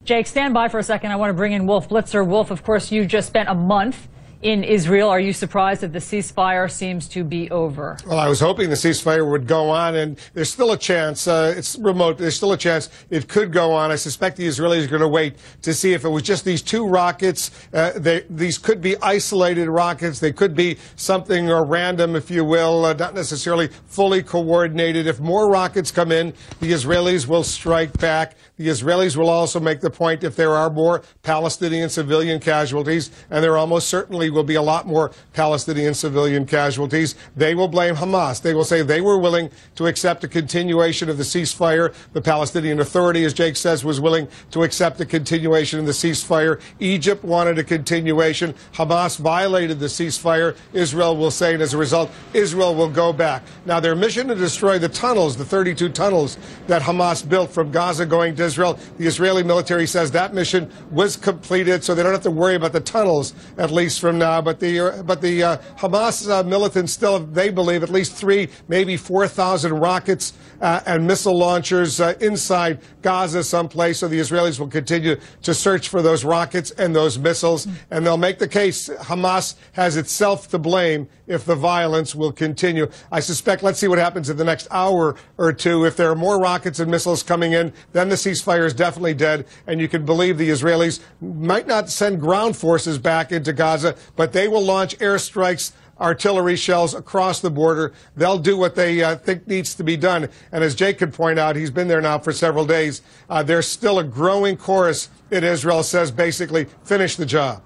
Jake, stand by for a second. I want to bring in Wolf Blitzer. Wolf, of course, you just spent a month in Israel. Are you surprised that the ceasefire seems to be over? Well, I was hoping the ceasefire would go on, and there's still a chance. It's remote. There's still a chance it could go on. I suspect the Israelis are going to wait to see if it was just these two rockets. These could be isolated rockets. They could be something random, if you will, not necessarily fully coordinated. If more rockets come in, the Israelis will strike back. The Israelis will also make the point if there are more Palestinian civilian casualties, and there almost certainly will be a lot more Palestinian civilian casualties, they will blame Hamas. They will say they were willing to accept a continuation of the ceasefire. The Palestinian Authority, as Jake says, was willing to accept a continuation of the ceasefire. Egypt wanted a continuation. Hamas violated the ceasefire. Israel will say, and as a result, Israel will go back. Now, their mission to destroy the tunnels, the 32 tunnels that Hamas built from Gaza going to Israel, the Israeli military says that mission was completed, so they don't have to worry about the tunnels, at least from now. But the Hamas militants still, they believe, at least 3, maybe 4,000 rockets and missile launchers inside Gaza someplace. So the Israelis will continue to search for those rockets and those missiles, and they'll make the case Hamas has itself to blame if the violence will continue. I suspect, let's see what happens in the next hour or two. If there are more rockets and missiles coming in, then the ceasefire is definitely dead, and you can believe the Israelis might not send ground forces back into Gaza, but they will launch airstrikes, artillery shells across the border. They'll do what they think needs to be done. And as Jake could point out, he's been there now for several days. There's still a growing chorus in Israel says basically, finish the job.